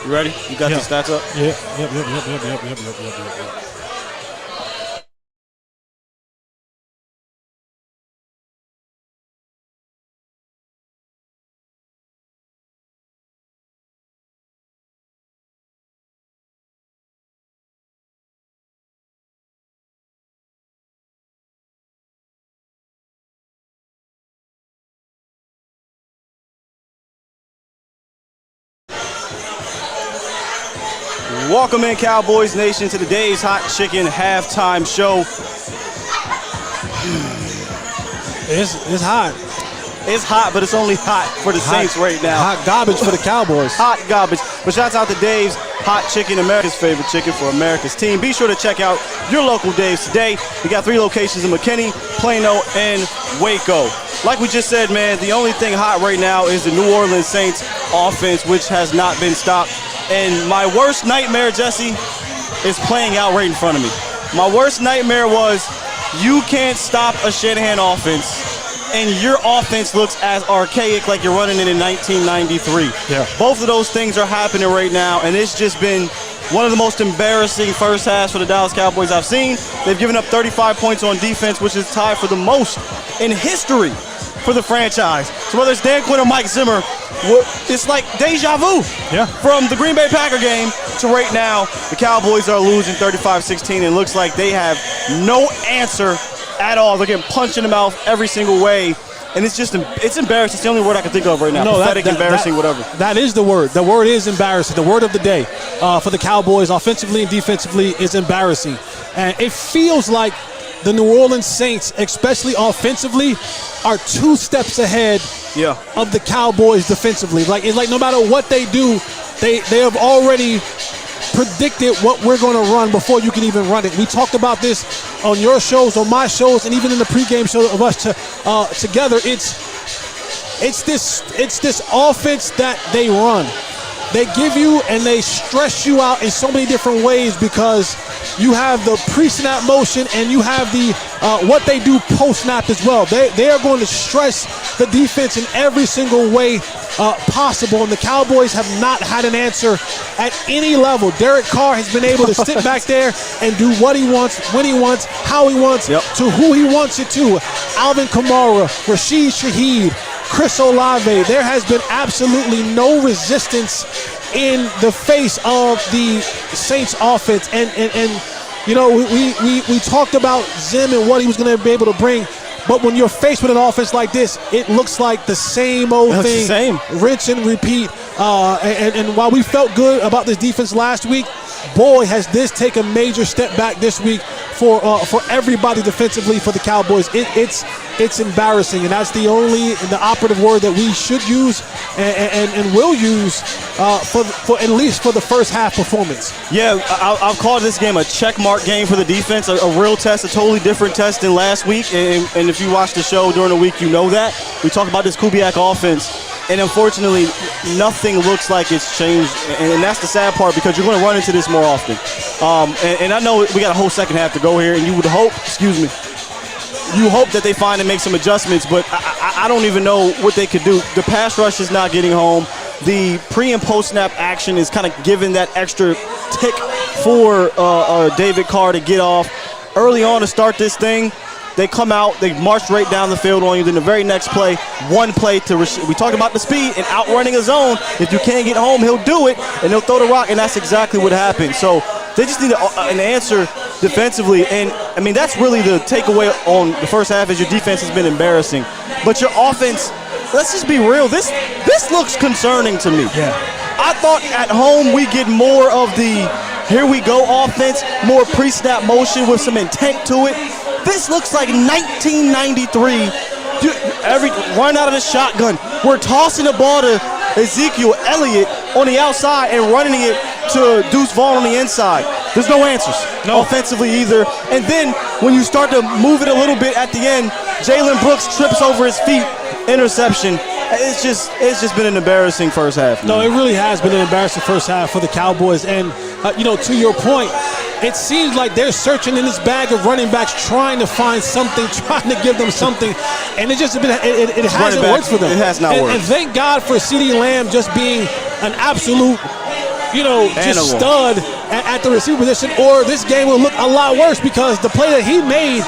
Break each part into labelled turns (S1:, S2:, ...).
S1: You ready? You got the stats up?
S2: Yeah. Yep.
S1: Welcome in, Cowboys Nation, to the Dave's Hot Chicken halftime show.
S2: It's hot.
S1: It's hot, but it's only hot for the Saints right now.
S2: Hot garbage for the Cowboys.
S1: Hot garbage. But shouts out to Dave's Hot Chicken, America's favorite chicken for America's team. Be sure to check out your local Dave's today. We got 3 locations in McKinney, Plano, and Waco. Like we just said, man, the only thing hot right now is the New Orleans Saints offense, which has not been stopped. And my worst nightmare, Jesse, is playing out right in front of me. My worst nightmare was you can't stop a Shanahan offense, and your offense looks as archaic like you're running it in 1993.
S2: Yeah.
S1: Both of those things are happening right now, and it's just been one of the most embarrassing first halves for the Dallas Cowboys I've seen. They've given up 35 points on defense, which is tied for the most in history for the franchise. So whether it's Dan Quinn or Mike Zimmer, it's like deja vu.
S2: Yeah.
S1: From the Green Bay Packer game to right now, the Cowboys are losing 35-16, and it looks like they have no answer at all. They're getting punched in the mouth every single way, and it's embarrassing. It's the only word I can think of right now. Pathetic, embarrassing, whatever.
S2: That is the word. The word is embarrassing. The word of the day for the Cowboys, offensively and defensively, is embarrassing. And it feels like the New Orleans Saints, especially offensively, are 2 steps ahead of the Cowboys defensively. It's like no matter what they do, they have already predicted what we're going to run before you can even run it. We talked about this on your shows, on my shows, and even in the pregame show of us together. It's this offense that they run. They give you and they stress you out in so many different ways because you have the pre-snap motion and you have the what they do post-snap as well. They are going to stress the defense in every single way possible, and the Cowboys have not had an answer at any level. Derek Carr has been able to sit back there and do what he wants, when he wants, how he wants, to who he wants it to. Alvin Kamara, Rashid Shaheed, Chris Olave. There has been absolutely no resistance in the face of the Saints offense. And you know, we talked about Zim and what he was going to be able to bring. But when you're faced with an offense like this, it looks like the same old thing. Rinse and repeat. And while we felt good about this defense last week, boy, has this taken a major step back this week for everybody defensively for the Cowboys. It's embarrassing, and that's the operative word that we should use and will use for at least for the first half performance.
S1: Yeah, I've called this game a check mark game for the defense, a real test, a totally different test than last week. And if you watch the show during the week, you know that. We talk about this Kubiak offense. And unfortunately, nothing looks like it's changed, and that's the sad part because you're going to run into this more often. And I know we got a whole second half to go here, and you would hope, you hope that they find and make some adjustments, but I don't even know what they could do. The pass rush is not getting home. The pre- and post-snap action is kind of giving that extra tick for David Carr to get off. Early on to start this thing, they come out, they march right down the field on you. Then the very next play, one play to we talked about the speed and outrunning a zone. If you can't get home, he'll do it, and he'll throw the rock, and that's exactly what happened. So they just need an answer defensively. And, I mean, that's really the takeaway on the first half is your defense has been embarrassing. But your offense, let's just be real, this looks concerning to me.
S2: Yeah.
S1: I thought at home we get more of the here we go offense, more pre-snap motion with some intent to it. This looks like 1993. Every run out of the shotgun. We're tossing the ball to Ezekiel Elliott on the outside and running it to Deuce Vaughn on the inside. There's no answers offensively either. And then when you start to move it a little bit at the end, Jalen Brooks trips over his feet, interception. It's just been an embarrassing first half.
S2: No, it really has been an embarrassing first half for the Cowboys. And, to your point, it seems like they're searching in this bag of running backs, trying to find something, trying to give them something, and it hasn't worked for them.
S1: It has not worked.
S2: And thank God for CeeDee Lamb just being an absolute just stud at the receiver position, or this game will look a lot worse because the play that he made,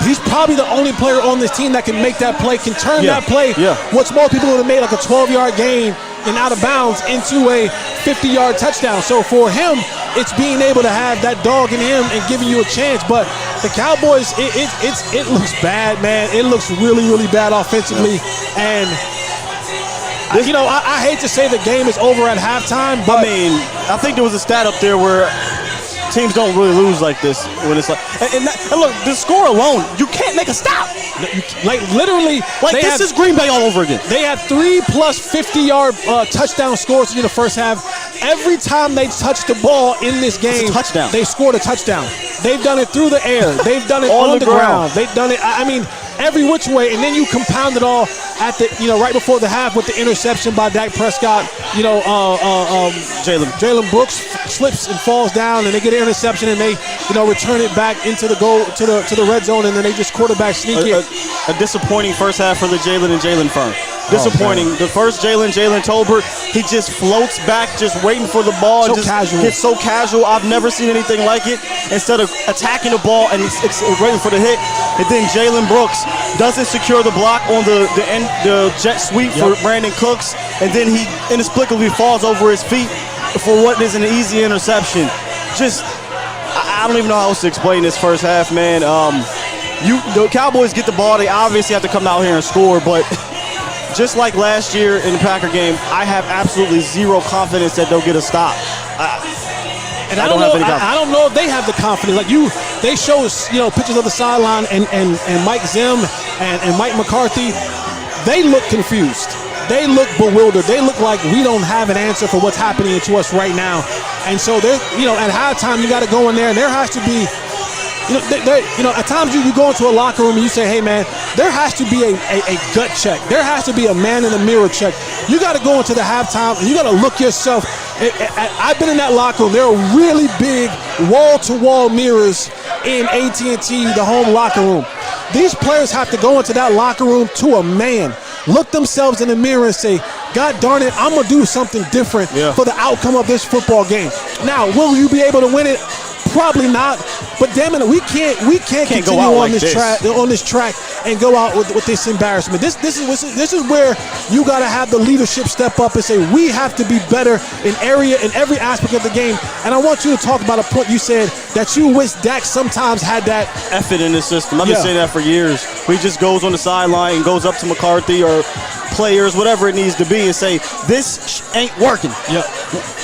S2: he's probably the only player on this team that can make that play, can turn that play. What's more, people would have made like a 12-yard gain and out of bounds into a 50-yard touchdown. So for him, it's being able to have that dog in him and giving you a chance. But the Cowboys, it looks bad, man. It looks really, really bad offensively. And I hate to say the game is over at halftime, but
S1: I think there was a stat up there where teams don't really lose like this when it's like, and look, the score alone, you can't make a stop.
S2: Literally,
S1: this is Green Bay all over again.
S2: They had 3+ 50-yard touchdown scores in the first half. Every time they touched the ball in this game,
S1: touchdown.
S2: They scored a touchdown. They've done it through the air. They've done it on the ground. They've done it, every which way, and then you compound it all at the, right before the half with the interception by Dak Prescott. Jalen Brooks slips and falls down, and they get an interception, and they, return it back into the goal to the red zone, and then they just quarterback sneak it.
S1: A disappointing first half for the Jalen and Jalen firm. Disappointing. The first Jalen Tolbert, he just floats back, just waiting for the ball.
S2: So
S1: just
S2: casual.
S1: Gets so casual. I've never seen anything like it. Instead of attacking the ball and he's waiting for the hit, and then Jalen Brooks doesn't secure the block on the jet sweep for Brandon Cooks, and then he inexplicably falls over his feet for what is an easy interception. I don't even know how else to explain this first half, man. The Cowboys get the ball. They obviously have to come out here and score, but just like last year in the Packer game, I have absolutely zero confidence that they'll get a stop.
S2: And I don't know if they have the confidence. They show us, pictures of the sideline and Mike Zim and Mike McCarthy. They look confused. They look bewildered. They look like we don't have an answer for what's happening to us right now. And so at halftime you got to go in there, and there has to be. At times you go into a locker room and you say, hey, man, there has to be a gut check. There has to be a man in the mirror check. You got to go into the halftime and you got to look yourself. I've been in that locker room. There are really big wall-to-wall mirrors in AT&T, the home locker room. These players have to go into that locker room to a man, look themselves in the mirror and say, God darn it, I'm going to do something different for the outcome of this football game. Now, will you be able to win it? Probably not, but damn it, we can't continue on this track and go out with this embarrassment. This is where you got to have the leadership step up and say we have to be better in every aspect of the game. And I want you to talk about a point you said that you wish Dak sometimes had that effort
S1: in the system. I've been saying that for years. He just goes on the sideline and goes up to McCarthy or players, whatever it needs to be, and say this ain't working.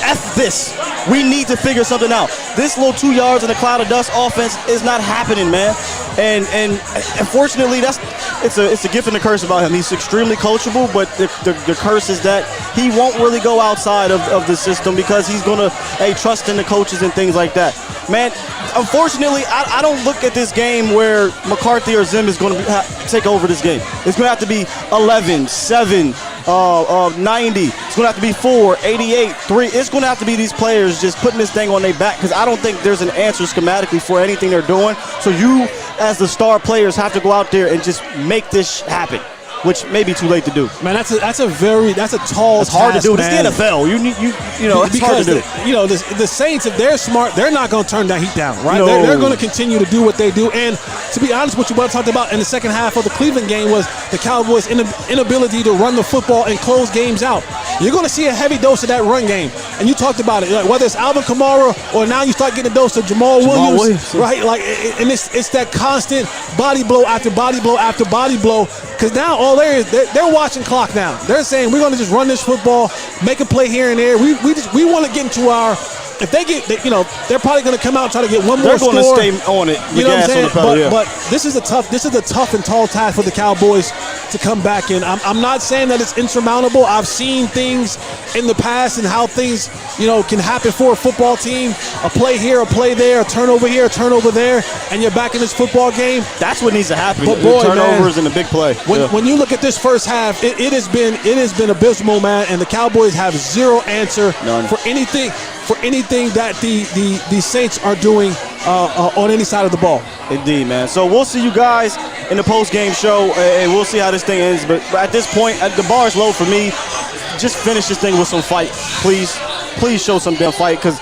S1: F this. We need to figure something out. This little 2 yards in a cloud of dust offense is not happening, man. And unfortunately, it's a gift and a curse about him. He's extremely coachable, but the curse is that he won't really go outside of the system because he's gonna trust in the coaches and things like that. Man, unfortunately, I don't look at this game where McCarthy or Zim is going to take over this game. It's going to have to be 11, 7, 90. It's going to have to be 4, 88, 3. It's going to have to be these players just putting this thing on their back because I don't think there's an answer schematically for anything they're doing. So you, as the star players, have to go out there and just make this happen, which may be too late to do.
S2: Man, that's a tall
S1: It's hard
S2: task,
S1: to do.
S2: man.
S1: It's the NFL. It's hard to do.
S2: The Saints, if they're smart, they're not going to turn that heat down, right?
S1: No.
S2: They're going to continue to do what they do. And to be honest with you, what I talked about in the second half of the Cleveland game was the Cowboys' inability to run the football and close games out. You're going to see a heavy dose of that run game. And you talked about it, whether it's Alvin Kamara or now you start getting a dose of Jamal Williams, right? And it's that constant body blow after body blow after body blow. Because now all they're watching clock now. They're saying we're going to just run this football, make a play here and there. We want to get into our. If they get, they're probably going to come out and try to get one more score.
S1: They're going to stay on it.
S2: You know what I'm saying? But this is a tough and tall task for the Cowboys to come back in. I'm not saying that it's insurmountable. I've seen things in the past and how things, can happen for a football team. A play here, a play there, a turnover here, a turnover there, and you're back in this football game.
S1: That's what needs to happen.
S2: But boy,
S1: turnovers and a big play.
S2: When you look at this first half, it has been abysmal, man, and the Cowboys have zero answer for anything that the Saints are doing on any side of the ball.
S1: Indeed, man. So we'll see you guys in the post-game show, and we'll see how this thing ends. But at this point, the bar is low for me. Just finish this thing with some fight, please. please show some damn fight, because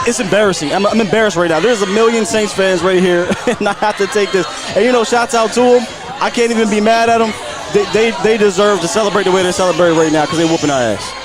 S1: it's embarrassing. I'm embarrassed right now. There's a million Saints fans right here, and I have to take this. And, you know, shouts out to them. I can't even be mad at them. They deserve to celebrate the way they're celebrating right now because they're whooping our ass.